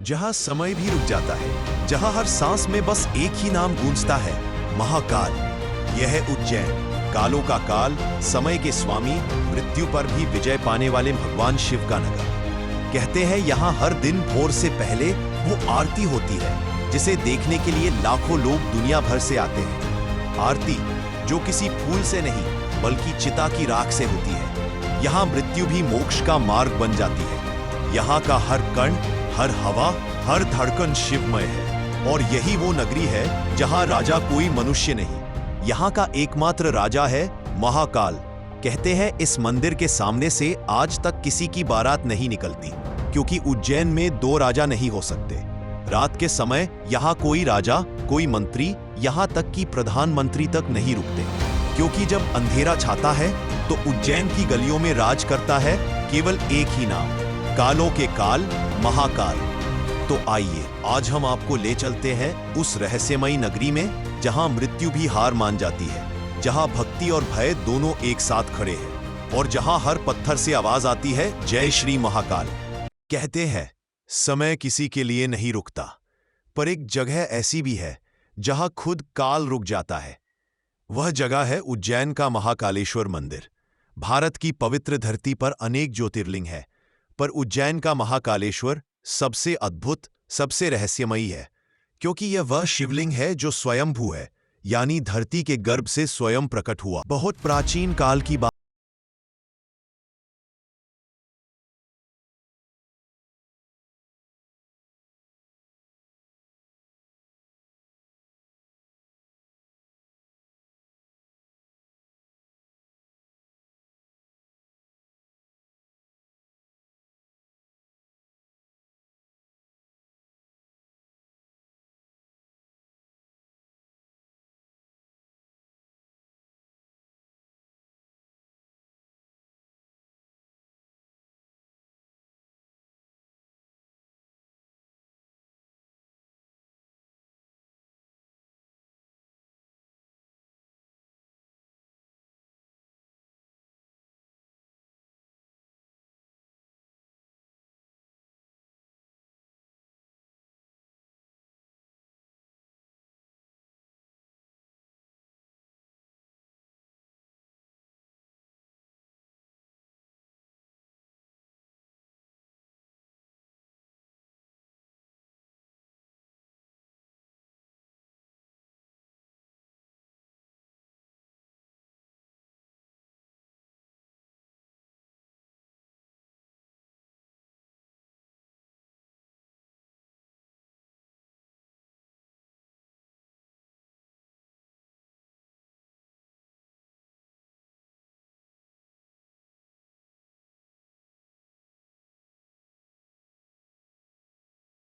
जहां समय भी रुक जाता है, जहां हर सांस में बस एक ही नाम गूंजता है, महाकाल। यह है उज्जैन, कालों का काल, समय के स्वामी, मृत्यु पर भी विजय पाने वाले भगवान शिव का नगर। कहते हैं यहाँ हर दिन भोर से पहले वो आरती होती है, जिसे देखने के लिए लाखों लोग दुनिया भर से आते हैं। आरती जो किसी फूल से नहीं बल्कि चिता की राख से होती है। यहाँ मृत्यु भी मोक्ष का मार्ग बन जाती है। यहाँ का हर कण, हर हवा, हर धड़कन शिवमय है। और यही वो नगरी है जहाँ राजा कोई मनुष्य नहीं, यहाँ का एकमात्र राजा है महाकाल। कहते हैं इस मंदिर के सामने से आज तक किसी की बारात नहीं निकलती, क्योंकि उज्जैन में दो राजा नहीं हो सकते। रात के समय यहाँ कोई राजा, कोई मंत्री, यहाँ तक कि प्रधानमंत्री तक नहीं रुकते, क्योंकि जब अंधेरा छाता है तो उज्जैन की गलियों में राज करता है केवल एक ही नाम, कालों के काल, महाकाल। तो आइए आज हम आपको ले चलते हैं उस रहस्यमयी नगरी में जहां मृत्यु भी हार मान जाती है, जहां भक्ति और भय दोनों एक साथ खड़े हैं, और जहां हर पत्थर से आवाज आती है जय श्री महाकाल। कहते हैं समय किसी के लिए नहीं रुकता, पर एक जगह ऐसी भी है जहां खुद काल रुक जाता है। वह जगह है उज्जैन का महाकालेश्वर मंदिर। भारत की पवित्र धरती पर अनेक ज्योतिर्लिंग है, पर उज्जैन का महाकालेश्वर सबसे अद्भुत, सबसे रहस्यमयी है, क्योंकि यह वह शिवलिंग है जो स्वयंभू है, यानी धरती के गर्भ से स्वयं प्रकट हुआ। बहुत प्राचीन काल की बात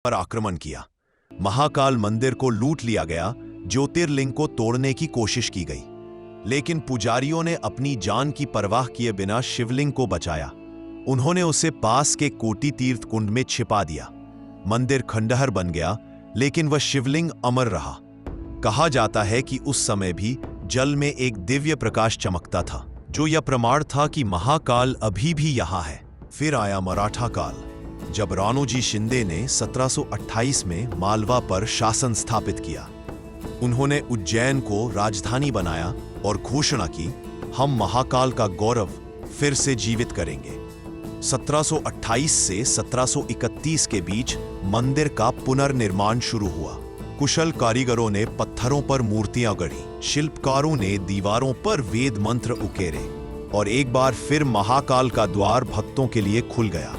पर आक्रमण किया। महाकाल मंदिर को लूट लिया गया, ज्योतिर्लिंग को तोड़ने की कोशिश की गई, लेकिन पुजारियों ने अपनी जान की परवाह किए बिना शिवलिंग को बचाया। उन्होंने उसे पास के कोटि तीर्थ कुंड में छिपा दिया। मंदिर खंडहर बन गया, लेकिन वह शिवलिंग अमर रहा। कहा जाता है कि उस समय भी जल में एक दिव्य प्रकाश चमकता था, जो यह प्रमाण था कि महाकाल अभी भी यहां है। फिर आया मराठा काल, जब राणोजी शिंदे ने 1728 में मालवा पर शासन स्थापित किया। उन्होंने उज्जैन को राजधानी बनाया और घोषणा की, हम महाकाल का गौरव फिर से जीवित करेंगे। 1728 से 1731 के बीच मंदिर का पुनर्निर्माण शुरू हुआ। कुशल कारीगरों ने पत्थरों पर मूर्तियां गढ़ी, शिल्पकारों ने दीवारों पर वेद मंत्र उकेरे, और एक बार फिर महाकाल का द्वार भक्तों के लिए खुल गया।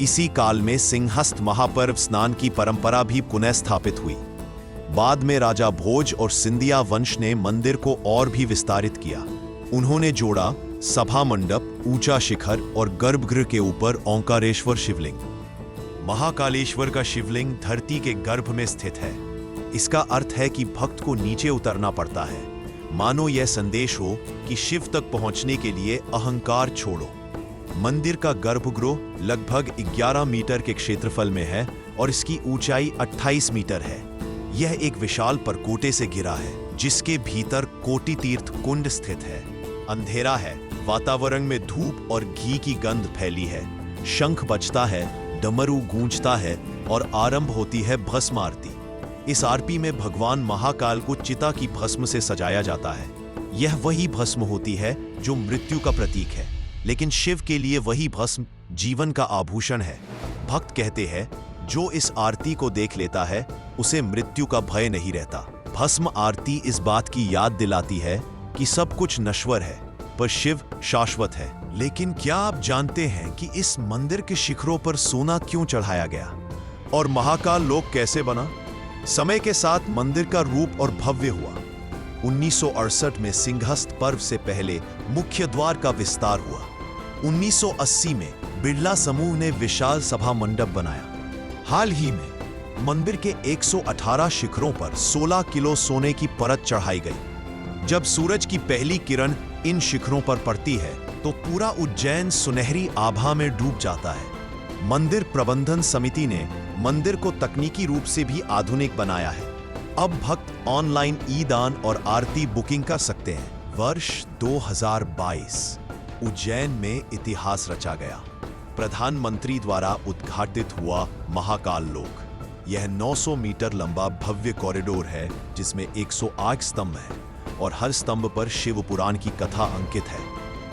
इसी काल में सिंहस्थ महापर्व स्नान की परंपरा भी पुनः स्थापित हुई। बाद में राजा भोज और सिंधिया वंश ने मंदिर को और भी विस्तारित किया। उन्होंने जोड़ा सभा मंडप, ऊंचा शिखर और गर्भगृह के ऊपर ओंकारेश्वर शिवलिंग। महाकालेश्वर का शिवलिंग धरती के गर्भ में स्थित है। इसका अर्थ है कि भक्त को नीचे उतरना पड़ता है, मानो यह संदेश हो कि शिव तक पहुंचने के लिए अहंकार छोड़ो। मंदिर का गर्भगृह लगभग 11 मीटर के क्षेत्रफल में है और इसकी ऊंचाई 28 मीटर है। यह एक विशाल परकोटे से घिरा है, जिसके भीतर कोटि तीर्थ कुंड स्थित है। अंधेरा है, वातावरण में धूप और घी की गंध फैली है। शंख बजता है, डमरू गूंजता है और आरंभ होती है भस्म आरती। इस आरती में भगवान महाकाल को चिता की भस्म से सजाया जाता है। यह वही भस्म होती है जो मृत्यु का प्रतीक है, लेकिन शिव के लिए वही भस्म जीवन का आभूषण है। भक्त कहते हैं, जो इस आरती को देख लेता है उसे मृत्यु का भय नहीं रहता। भस्म आरती इस बात की याद दिलाती है कि सब कुछ नश्वर है पर शिव शाश्वत है। लेकिन क्या आप जानते हैं कि इस मंदिर के शिखरों पर सोना क्यों चढ़ाया गया और महाकाल लोक कैसे बना? समय के साथ मंदिर का रूप और भव्य हुआ। 1968 में सिंहस्थ पर्व से पहले मुख्य द्वार का विस्तार हुआ। 1980 में बिरला समूह ने विशाल सभा मंडप बनाया। हाल ही में मंदिर के 118 शिखरों पर 16 किलो सोने की परत चढ़ाई गई। जब सूरज की पहली किरण इन शिखरों पर पड़ती है तो पूरा उज्जैन सुनहरी आभा में डूब जाता है। मंदिर प्रबंधन समिति ने मंदिर को तकनीकी रूप से भी आधुनिक बनाया है। अब भक्त ऑनलाइन ई-दान और आरती बुकिंग कर सकते हैं। वर्ष 2022 उज्जैन में इतिहास रचा गया। प्रधानमंत्री द्वारा उद्घाटित हुआ महाकाल लोक। यह 900 मीटर लंबा भव्य कॉरिडोर है जिसमें 108 स्तंभ हैं और हर स्तंभ पर शिव पुराण की कथा अंकित है।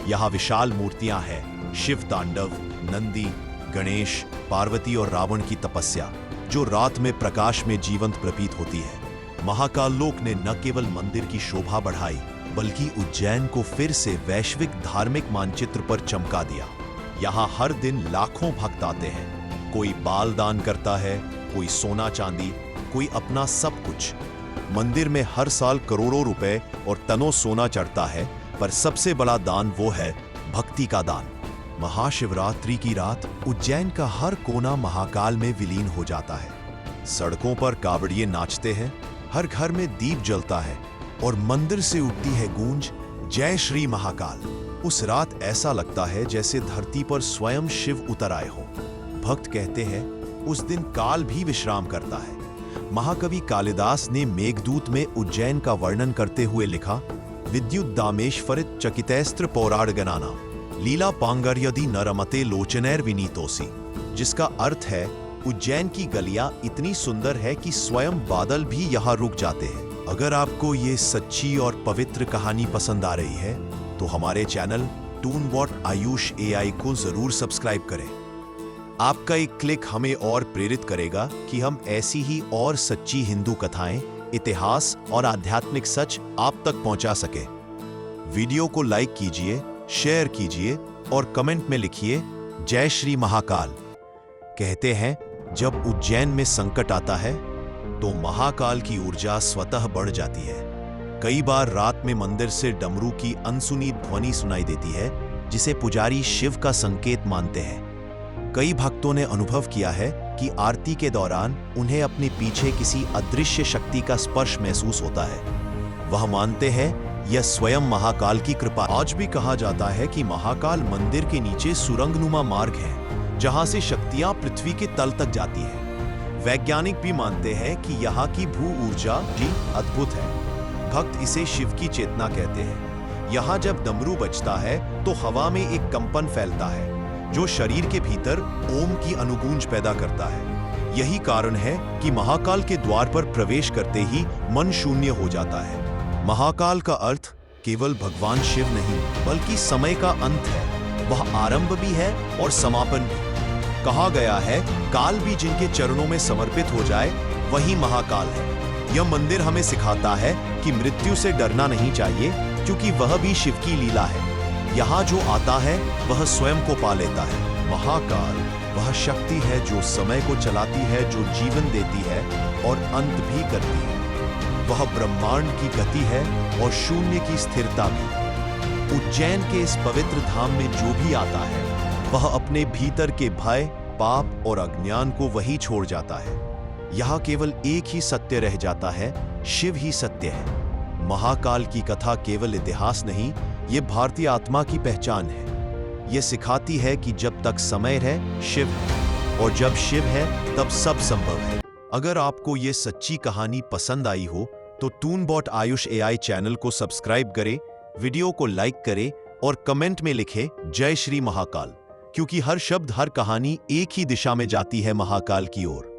यहाँ विशाल मूर्तियां हैं, शिव तांडव, नंदी, गणेश, पार्वती और रावण की तपस्या, जो रात में प्रकाश में जीवंत प्रतीत होती है। महाकाल लोक ने न केवल मंदिर की शोभा बढ़ाई बल्कि उज्जैन को फिर से वैश्विक धार्मिक मानचित्र पर चमका दिया। यहाँ हर दिन लाखों भक्त आते हैं। कोई बाल दान करता है, कोई सोना चांदी, कोई अपना सब कुछ। मंदिर में हर साल करोड़ों रुपए और टनों सोना चढ़ता है, पर सबसे बड़ा दान वो है भक्ति का दान। महाशिवरात्रि की रात उज्जैन का हर कोना महाकाल में विलीन हो जाता है। सड़कों पर कावड़िए नाचते हैं, हर घर में दीप जलता है और मंदिर से उठती है गूंज, जय श्री महाकाल। उस रात ऐसा लगता है जैसे धरती पर स्वयं शिव उतर आए हो। भक्त कहते हैं उस दिन काल भी विश्राम करता है। महाकवि कालिदास ने मेघदूत में उज्जैन का वर्णन करते हुए लिखा, विद्युत दामेश्वरित चकितैस्त्र पौराणगणाना लीला पांगर यदि नरमते लोचनैर विनीतोसी, जिसका अर्थ है उज्जैन की गलियां इतनी सुंदर है कि स्वयं बादल भी यहाँ रुक जाते हैं। अगर आपको ये सच्ची और पवित्र कहानी पसंद आ रही है तो हमारे चैनल टूनबॉट आयुष AI को जरूर सब्सक्राइब करें। आपका एक क्लिक हमें और प्रेरित करेगा कि हम ऐसी ही और सच्ची हिंदू कथाएं, इतिहास और आध्यात्मिक सच आप तक पहुंचा सके। वीडियो को लाइक कीजिए, शेयर कीजिए और कमेंट में लिखिए जय श्री महाकाल। कहते हैं जब उज्जैन में संकट आता है तो महाकाल की ऊर्जा स्वतः बढ़ जाती है। कई बार रात में मंदिर से डमरू की अनसुनी ध्वनि सुनाई देती है, जिसे पुजारी शिव का संकेत मानते हैं। कई भक्तों ने अनुभव किया है कि आरती के दौरान उन्हें अपने पीछे किसी अदृश्य शक्ति का स्पर्श महसूस होता है। वह मानते हैं यह स्वयं महाकाल की कृपा। आज भी कहा जाता है कि महाकाल मंदिर के नीचे सुरंगनुमा मार्ग है, जहां से शक्तियां पृथ्वी के तल तक जाती हैं। वैज्ञानिक भी मानते हैं कि यहाँ की भू ऊर्जा भी अद्भुत है। भक्त इसे शिव की चेतना कहते हैं। यहाँ जब डमरू बजता है तो हवा में एक कंपन फैलता है, जो शरीर के भीतर ओम की अनुगूंज पैदा करता है। यही कारण है कि महाकाल के द्वार पर प्रवेश करते ही मन शून्य हो जाता है। महाकाल का अर्थ केवल भगवान शिव नहीं बल्कि समय का अंत है। वह आरंभ भी है और समापन भी। कहा गया है काल भी जिनके चरणों में समर्पित हो जाए वही महाकाल है। यह मंदिर हमें सिखाता है कि मृत्यु से डरना नहीं चाहिए, क्योंकि वह भी शिव की लीला है। यहाँ जो आता है वह स्वयं को पा लेता है। महाकाल वह शक्ति है जो समय को चलाती है, जो जीवन देती है और अंत भी करती है। वह ब्रह्मांड की गति है और शून्य की स्थिरता भी। उज्जैन के इस पवित्र धाम में जो भी आता है वह अपने भीतर के भय, पाप और अज्ञान को वही छोड़ जाता है। यहाँ केवल एक ही सत्य रह जाता है, शिव ही सत्य है। महाकाल की कथा केवल इतिहास नहीं, ये भारतीय आत्मा की पहचान है। ये सिखाती है कि जब तक समय है शिव है, और जब शिव है तब सब संभव है। अगर आपको ये सच्ची कहानी पसंद आई हो तो टूनबॉट आयुष AI चैनल को सब्सक्राइब करें, वीडियो को लाइक करें और कमेंट में लिखें जय श्री महाकाल। क्योंकि हर शब्द, हर कहानी एक ही दिशा में जाती है, महाकाल की ओर।